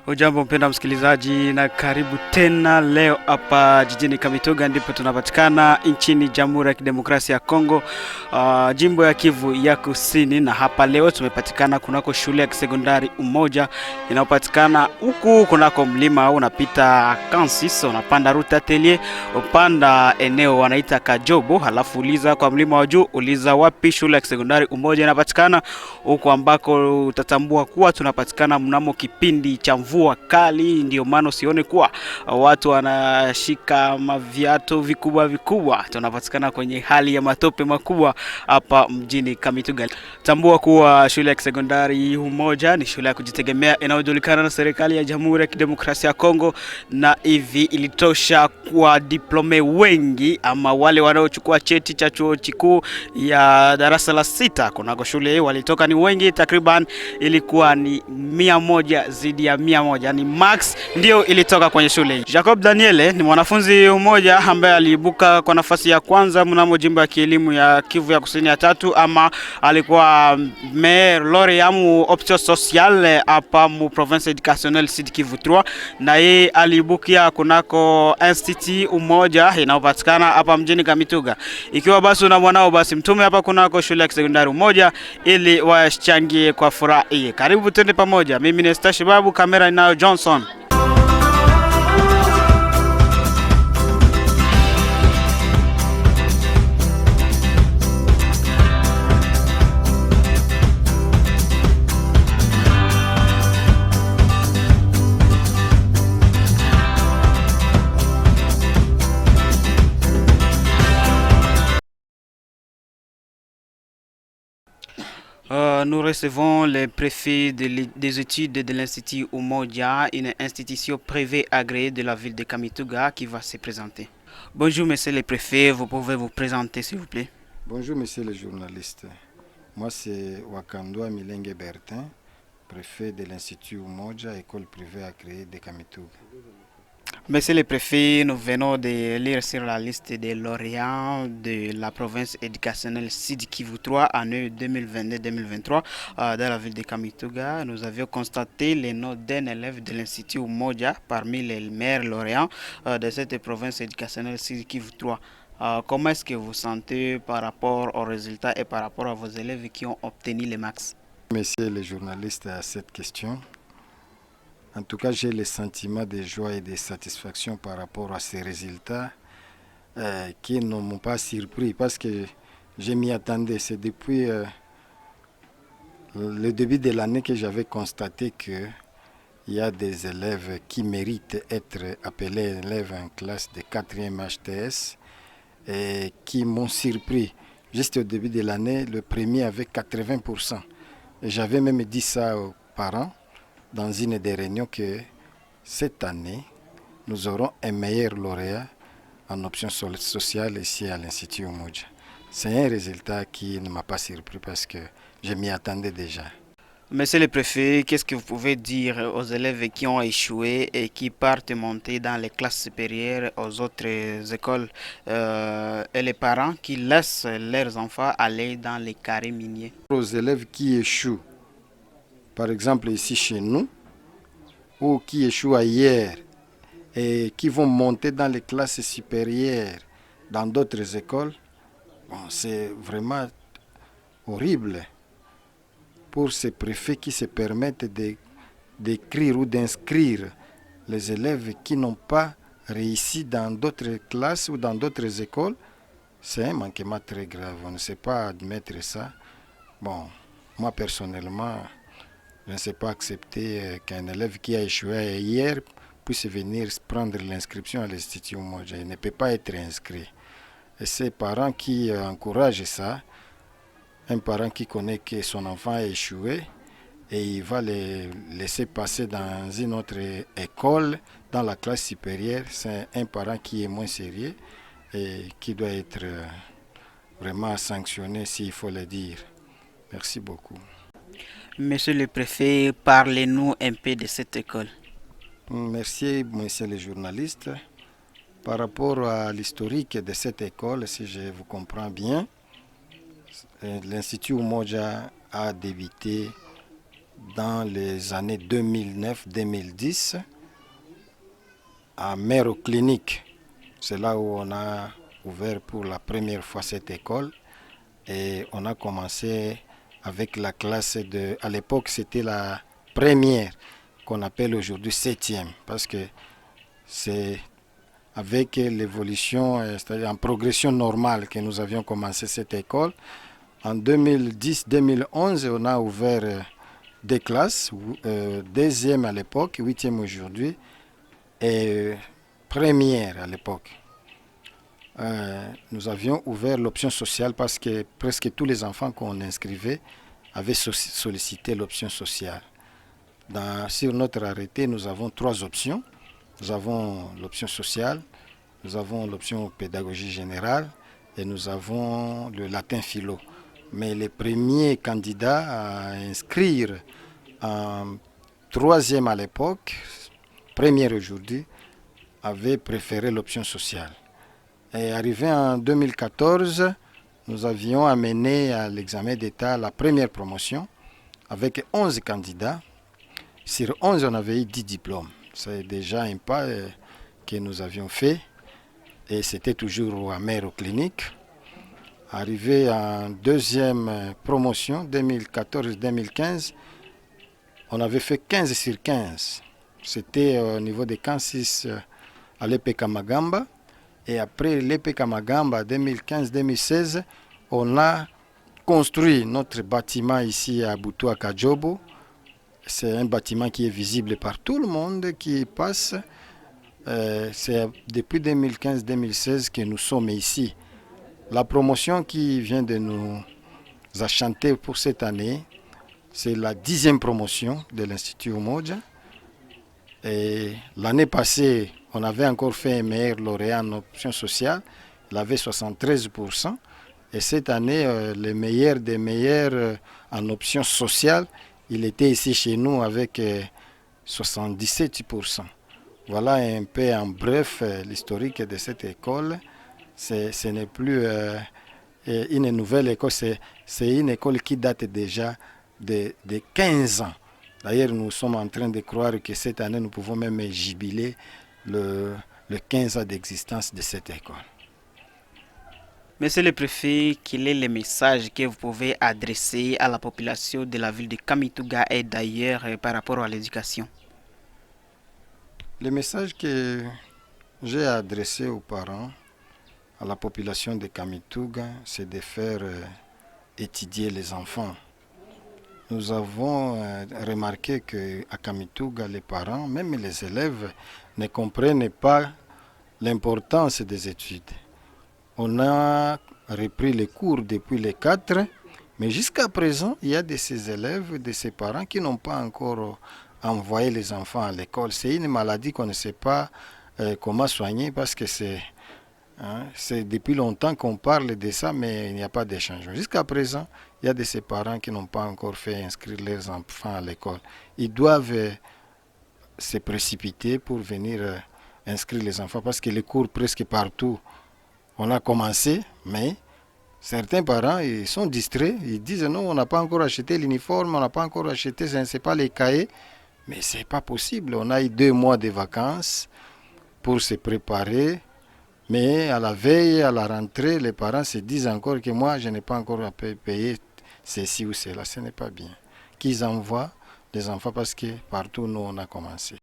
Ujambo mpenda msikilizaji na karibu tena leo hapa jijini Kamituga ndipo tunapatikana nchini Jamhuri ya Kidemokrasia ya Kongo, jimbo ya Kivu ya Kusini, na hapa leo tumepatikana kunako shule ya kisekondari Umoja inayopatikana huku kunako mlima unapita Kansis, unapanda route atelier, upanda eneo wanaita Kajobo, halafu uliza kwa mlima wa juu, uliza wapi shule ya kisekondari Umoja inapatikana, huko ambako utatambua kuwa tunapatikana mnamo kipindi cha mvua kali. Ndio maana usione kuwa watu wanashika maviatu vikubwa. Tunapatikana kwenye hali ya matope makubwa hapa mjini Kamituga. Tambua kuwa shule ya sekondari Umoja ni shule ya kujitegemea inayojulikana na serikali ya Jamhuri ya Kidemokrasia ya Kongo, na hivi ilitosha kwa diplome wengi ama wale wanaochukua cheti cha chuo kikuu ya darasa la 6 kunako shule hii walitoka ni wengi, takriban ilikuwa ni 100 zidi ya 100, ni max ndio ilitoka kwenye shule hii. Jacob Daniele ni mwanafunzi mmoja ambaye aliibuka kwa nafasi ya kwanza mnamo jimbo ya kielimu ya Kivu ya Kusini ya 3, ama alikuwa maire laureat mu option sociale hapa mu province educationnelle Sud Kivu 3, na yeye aliibukia kunako institut Umoja inayopatikana hapa mjini Kamituga. Ikiwa basi una mwanao, basi mtume hapa kunako shule ya sekondari Umoja ili wachangie kwa furaha hii. Karibu twende pamoja. Mimi ni Stashi Babu, kamera inayo Johnson. Nous recevons le préfet des études de l'Institut Umoja, une institution privée agréée de la ville de Kamituga, qui va se présenter. Bonjour monsieur le préfet, vous pouvez vous présenter s'il vous plaît? Bonjour monsieur le journaliste. Moi c'est Wakandoa Milenge Bertin, préfet de l'Institut Umoja, école privée agréée de Kamituga. Monsieur le préfet, nous venons de lire sur la liste des lauréats de la province éducationnelle Sud Kivu 3 année 2022-2023 dans la ville de Kamituga. Nous avions constaté les notes d'un élève de l'Institut Umoja parmi les meilleurs lauréats de cette province éducationnelle Sud Kivu 3. Comment est-ce que vous sentez par rapport aux résultats et par rapport à vos élèves qui ont obtenu les max? Monsieur le journaliste, à cette question, en tout cas, j'ai le sentiment de joie et de satisfaction par rapport à ces résultats qui ne m'ont pas surpris parce que je m'y attendais. C'est depuis le début de l'année que j'avais constaté qu'il y a des élèves qui méritent d'être appelés élèves en classe de 4e HTS et qui m'ont surpris. Juste au début de l'année, le premier avait 80%. Et j'avais même dit ça aux parents dans une des réunions que cette année, nous aurons un meilleur lauréat en option sociale ici à l'Institut Umoja. C'est un résultat qui ne m'a pas surpris parce que je m'y attendais déjà. Monsieur le préfet, qu'est-ce que vous pouvez dire aux élèves qui ont échoué et qui partent monter dans les classes supérieures aux autres écoles et les parents qui laissent leurs enfants aller dans les carrés miniers? Aux élèves qui échouent, par exemple ici chez nous, ou qui échouent ailleurs et qui vont monter dans les classes supérieures dans d'autres écoles, bon, c'est vraiment horrible pour ces préfets qui se permettent d'écrire ou d'inscrire les élèves qui n'ont pas réussi dans d'autres classes ou dans d'autres écoles. C'est un manquement très grave, on ne sait pas admettre ça. Bon, moi personnellement, je ne sais pas accepter qu'un élève qui a échoué hier puisse venir prendre l'inscription à l'Institut Umoja. Il ne peut pas être inscrit. Et ces parents qui encouragent ça, un parent qui connaît que son enfant a échoué et il va le laisser passer dans une autre école, dans la classe supérieure, c'est un parent qui est moins sérieux et qui doit être vraiment sanctionné s'il faut le dire. Merci beaucoup. Monsieur le préfet, parlez-nous un peu de cette école. Merci, monsieur le journaliste. Par rapport à l'historique de cette école, si je vous comprends bien, l'Institut Umoja a débuté dans les années 2009-2010 à Mero Clinique. C'est là où on a ouvert pour la première fois cette école et on a commencé avec la classe de... À l'époque, c'était la première qu'on appelle aujourd'hui 7e parce que c'est avec l'évolution, c'est-à-dire en progression normale que nous avions commencé cette école. En 2010-2011, on a ouvert des classes, deuxième à l'époque, huitième aujourd'hui, et première à l'époque. Nous avions ouvert l'option sociale parce que presque tous les enfants qu'on inscrivait avaient sollicité l'option sociale. Sur notre arrêté, nous avons 3 options. Nous avons l'option sociale, nous avons l'option pédagogie générale et nous avons le latin philo. Mais les premiers candidats à inscrire en 3e à l'époque, première aujourd'hui, avaient préféré l'option sociale. Et arrivé en 2014, nous avions amené à l'examen d'État la première promotion avec 11 candidats. Sur 11, on avait eu 10 diplômes. C'est déjà un pas que nous avions fait. Et c'était toujours à Mero Clinique. Arrivé en deuxième promotion, 2014-2015, on avait fait 15 sur 15. C'était au niveau des camps 6 à l'EPK Magamba. Et après l'EPK Magamba 2015-2016, on a construit notre bâtiment ici à Butua Kajobo. C'est un bâtiment qui est visible par tout le monde qui passe. C'est depuis 2015-2016 que nous sommes ici. La promotion qui vient de nous achanter pour cette année, c'est la 10e promotion de l'Institut Umoja. Et l'année passée, on avait encore fait un meilleur lauréat en option sociale. Il avait 73%. Et cette année, le meilleur des meilleurs en option sociale, il était ici chez nous avec 77%. Voilà un peu en bref l'historique de cette école. Ce n'est plus une nouvelle école, c'est une école qui date déjà de 15 ans. D'ailleurs, nous sommes en train de croire que cette année, nous pouvons même jubiler le 15 ans d'existence de cette école. Monsieur le préfet, quel est le message que vous pouvez adresser à la population de la ville de Kamituga et d'ailleurs par rapport à l'éducation? Le message que j'ai adressé aux parents, à la population de Kamituga, c'est de faire étudier les enfants. Nous avons remarqué qu'à Kamituga, les parents, même les élèves, ne comprennent pas l'importance des études. On a repris les cours depuis les 4, mais jusqu'à présent, il y a de ces élèves, de ces parents qui n'ont pas encore envoyé les enfants à l'école. C'est une maladie qu'on ne sait pas comment soigner parce que c'est depuis longtemps qu'on parle de ça, mais il n'y a pas de changement. Jusqu'à présent, il y a de ces parents qui n'ont pas encore fait inscrire leurs enfants à l'école. Ils doivent se précipiter pour venir inscrire les enfants parce que les cours presque partout, on a commencé, mais certains parents ils sont distraits. Ils disent non, on n'a pas encore acheté l'uniforme, on n'a pas encore acheté, je ne sais pas, les cahiers. Mais ce n'est pas possible. On a eu 2 mois de vacances pour se préparer. Mais à la veille, à la rentrée, les parents se disent encore que moi, je n'ai pas encore à payer ceci ou cela. Ce n'est pas bien. Qu'ils envoient les enfants parce que partout, nous, on a commencé.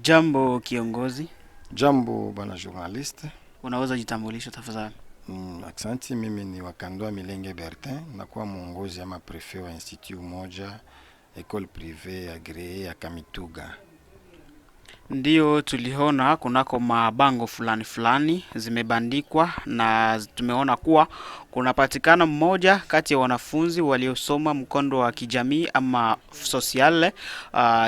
Jambo kiongozi. Jambo bana journaliste. Unaweza jitambulisha tafadhali? Aksanti, mimi ni Wakandwa Milenge Bertin, nakuwa mwongozi ama prefet wa Institut Umoja, école privée agréée ya Kamituga. Ndiyo, tuliona kunako mabango fulani zimebandikwa na tumeona kuwa kunapatikana mmoja kati ya wanafunzi waliosoma mkondo wa kijamii ama social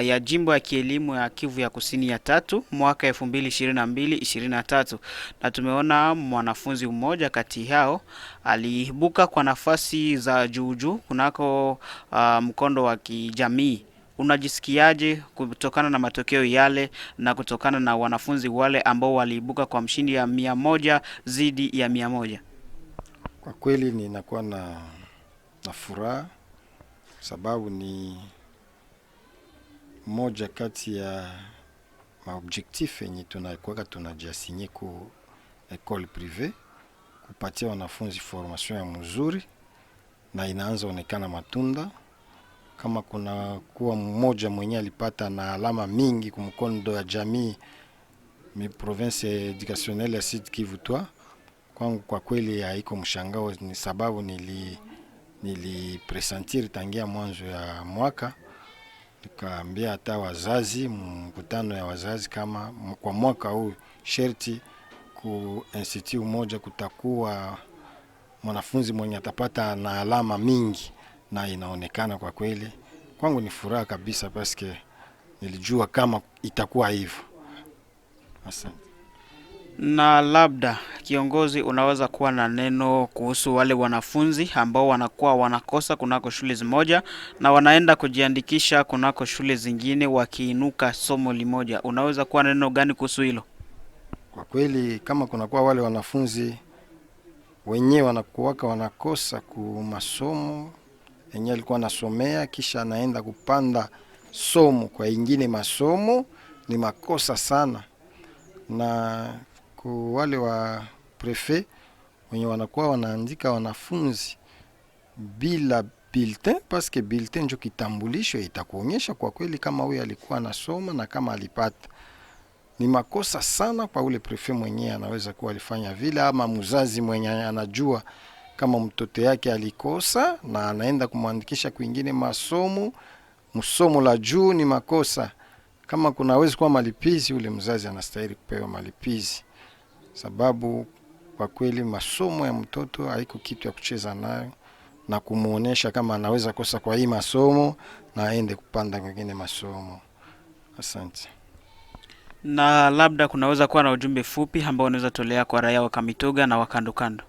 ya jimbo ya kielimu ya Kivu ya Kusini ya 3 mwaka 2022-2023, na tumeona mwanafunzi mmoja kati yao aliibuka kwa nafasi za juu kunako mkondo wa kijamii. Unajisikiaje kutokana na matokeo yale na kutokana na wanafunzi wale ambao waliibuka kwa mshindi ya 100 zidi ya 100? Kwa kweli ninakuwa na furaha sababu ni moja kati ya maobjectif yenye tunakuwa tunajiasinye ku école privée kupatia wanafunzi formation ya mzuri, na inaanza onekana matunda. Kama kuna kuwa mmoja mwenye alipata na alama mingi kumkondo ya jamii mi province educationnelle ya Sud Kivu toi, kwangu kwa kweli haiko mshangao, ni sababu nilipresentir tangia mwanzo ya mwaka. Nikaambia hata wazazi, mkutano ya wazazi, kama kwa mwaka huu sherti ku institut moja kutakuwa mwanafunzi mwenye atapata na alama mingi, na inaonekana kwa kweli kwangu ni furaha kabisa, paske nilijua kama itakuwa hivyo. Asante. Na labda kiongozi, unaweza kuwa na neno kuhusu wale wanafunzi ambao wanakuwa wanakosa kunako shule zimoja na wanaenda kujiandikisha kunako shule zingine wakiinuka somo limoja? Unaweza kuwa na neno gani kuhusu hilo? Kwa kweli kama kunakuwa wale wanafunzi wenyewe wanakosa ku masomo yenyewe alikuwa nasomea, kisha anaenda kupanda somo kwa ingine masomo, ni makosa sana. Na kwa wale wa prefet wenye wanakuwa wanaandika wanafunzi bila bulletin, paske bulletin ndio kitambulisho, itakuonyesha kwa kweli kama huyu alikuwa anasoma na kama alipata. Ni makosa sana kwa ule prefet mwenyewe, anaweza kuwa alifanya vile, ama mzazi mwenye anajua kama mtoto yake alikosa na anaenda kumwandikisha kwingine msomo la juu, ni makosa. Kama kunaweza kuwa malipizi, ule mzazi anastahili kupewa malipizi, sababu kwa kweli masomo ya mtoto haiko kitu ya kucheza nayo, na kumuonesha kama anaweza kosa kwa hii masomo na aende kupanda kwingine masomo. Asante. Na labda kunaweza kuwa na ujumbe fupi ambao unaweza tolea kwa raia wa Kamituga na wakando kando?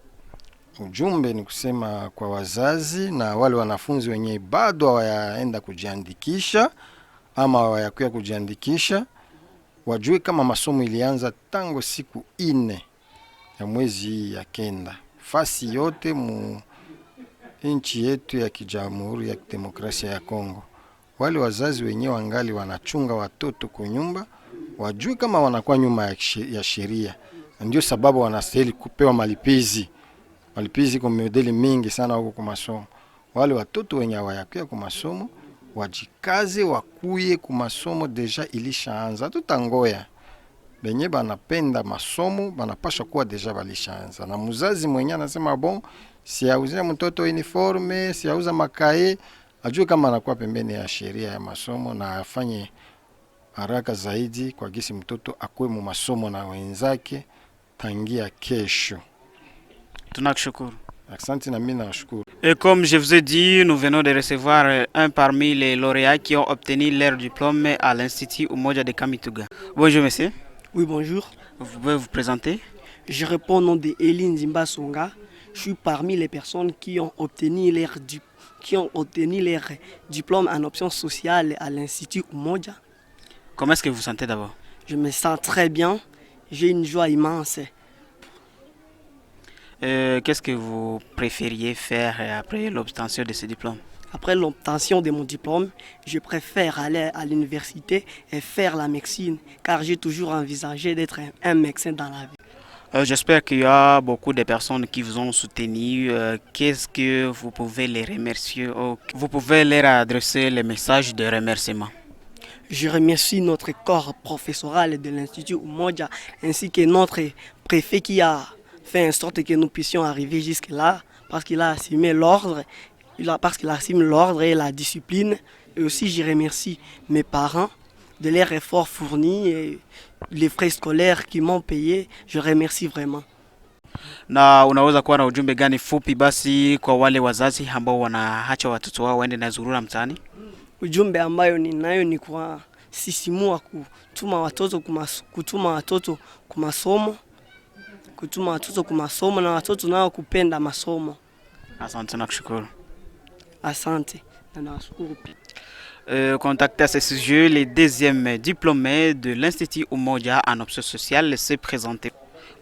Ujumbe ni kusema kwa wazazi na wale wanafunzi wenye bado hawayaenda kujiandikisha ama hawayakuya kujiandikisha, wajue kama masomo ilianza tangu siku 4 ya mwezi ya kenda fasi yote mu nchi yetu ya Jamhuri ya Demokrasia ya Kongo. Wale wazazi wenyewe wangali wanachunga watoto kunyumba, wajue kama wanakuwa nyuma ya sheria, ndio sababu wanastahili kupewa malipizi kwa modeli mingi sana huko kwa masomo. Wale watoto wenye hawayakuya kwa masomo wajikaze, wakuye kwa masomo, deja ilishaanza. Tutangoya benye banapenda masomo banapasha kuwa deja balishaanza. Na mzazi mwenye anasema bon, siauzia mtoto uniforme, siauza makae, ajue kama anakuwa pembeni ya sheria ya masomo, na afanye haraka zaidi kwa gisi mtoto akue mu masomo na wenzake tangia kesho. Tunakushukuru. Asante na mimi nashukuru. Et comme je vous ai dit, nous venons de recevoir un parmi les lauréats qui ont obtenu leur diplôme à l'Institut Umoja de Kamituga. Bonjour monsieur. Oui, bonjour. Vous pouvez vous présenter? Je réponds au nom de Eline Zimba Songa. Je suis parmi les personnes qui ont obtenu leur diplôme en option sociale à l'Institut Umoja. Comment est-ce que vous vous sentez d'abord? Je me sens très bien. J'ai une joie immense. Qu'est-ce que vous préfériez faire après l'obtention de ce diplôme? Après l'obtention de mon diplôme, je préfère aller à l'université et faire la médecine, car j'ai toujours envisagé d'être un médecin dans la vie. J'espère qu'il y a beaucoup de personnes qui vous ont soutenu. Qu'est-ce que vous pouvez les remercier? Vous pouvez leur adresser les messages de remerciement. Je remercie notre corps professoral de l'Institut Umoja ainsi que notre préfet qui a fait en sorte que nous puissions arriver jusque-là, parce qu'il a assumé l'ordre, et la discipline. Et aussi je remercie mes parents de leur effort fourni et les frais scolaires qui m'ont payé. Je remercie vraiment. Na unaweza kuwa na ujumbe gani fupi basi kwa wale wazazi ambao wanaacha watoto wao waende na zurura mtaani? Ujumbe ambayo ninayo ni kwa sisimua kutuma watoto kumasomo na watoto nao kupenda masomo. Asante na kushukuru. Asante na nashukuru. Contacté à ce sujet, les deuxièmes diplômés de l'Institut Umoja en option sociale s'est présenté.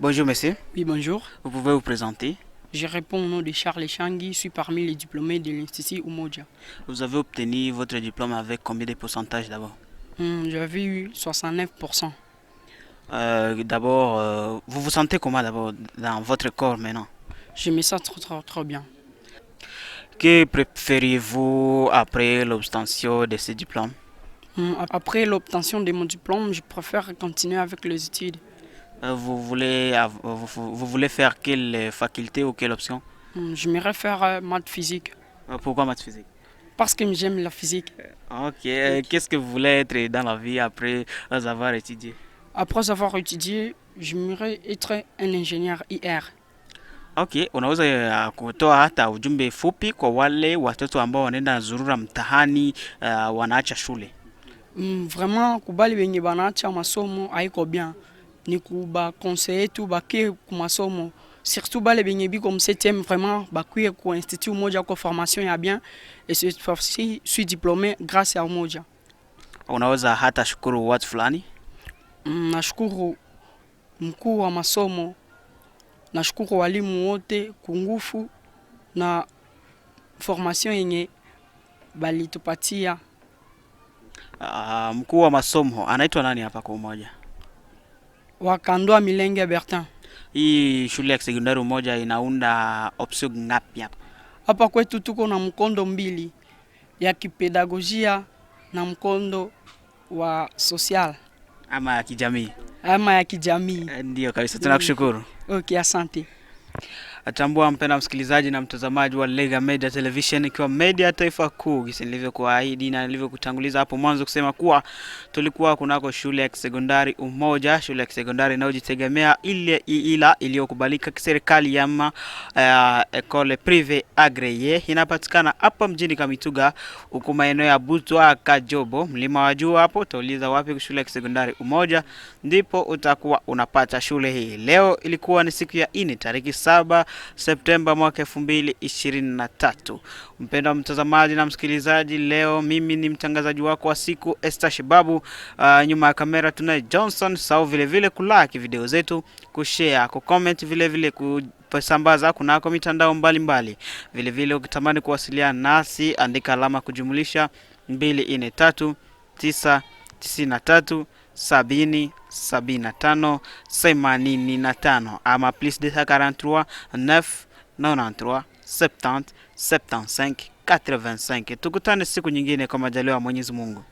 Bonjour monsieur. Oui, bonjour. Vous pouvez vous présenter? Je réponds au nom de Charles Changi, je suis parmi les diplômés de l'Institut Umoja. Vous avez obtenu votre diplôme avec combien de pourcentage d'abord? J'avais eu 69%. D'abord, vous vous sentez comment d'abord dans votre corps maintenant? Je me sens trop bien. Que préférez-vous après l'obtention de ce diplôme? Après l'obtention de mon diplôme, je préfère continuer avec les études. Vous voulez faire quelle faculté ou quelle option? J'aimerais faire maths physique Pourquoi maths physique? parce que j'aime la physique. Ok, qu'est-ce que vous voulez être dans la vie après avoir étudié? Après avoir étudié, j'aimerais être un ingénieur IR. Okay, unaweza kutoa hata ujumbe fupi kwa wale watoto ambao wanaenda zurura mtahani wanaacha shule? Vraiment kubali wenye banaacha masomo haiko bien. Ni kuba conseiller tu bakie ku masomo. Surtout bale benye biko mu 7e vraiment bakuye ku institut moja kwa formation ya bien et cette fois-ci je suis diplômé grâce à Umoja. Unaweza hata shukuru watu fulani? Nashukuru mkuu wa masomo, nashukuru walimu wote kungufu na formation yenye balitupatia. Mkuu wa masomo anaitwa nani hapa kwa Umoja? Wakandwa Milenge Bertin. Hii shule ya sekondari Umoja inaunda option ngapi hapa? Hapa kwetu tuko na mkondo mbili ya kipedagogia na mkondo wa social ama ya kijamii. Ama ya kijamii. Ndio kabisa, tunakushukuru. Okay, asante. Atambua mpenda msikilizaji na mtazamaji wa Lega Media Television, ikiwa media taifa kuu, jinsi nilivyokuahidi na nilivyokutanguliza hapo mwanzo kusema kuwa tulikuwa kunako shule ya sekondari Umoja, shule ya sekondari inayojitegemea ila iliyokubalika kiserikali ya école privée agréée, inapatikana hapa mjini Kamituga, huko maeneo ya Butwa Kajobo, mlima wa juu hapo. Utauliza wapi shule ya sekondari Umoja, ndipo utakuwa unapata shule hii. Leo ilikuwa ni siku ya 4 tarehe 7 Septemba mwaka 2023. Mpendwa mtazamaji na msikilizaji, leo mimi ni mtangazaji wako wa siku Esther Shibabu. Nyuma ya kamera tunaye Johnson. Sao vile vile kulike video zetu, kushare, kucomment, vile vile kusambaza kunako mitandao mbalimbali. Vile vile ukitamani kuwasiliana nasi, andika alama kujumulisha 243 993 70 75 85 ama plus 243 9 93 70 75 85. Tukutane siku nyingine kwa majaliwa ya Mwenyezi Mungu.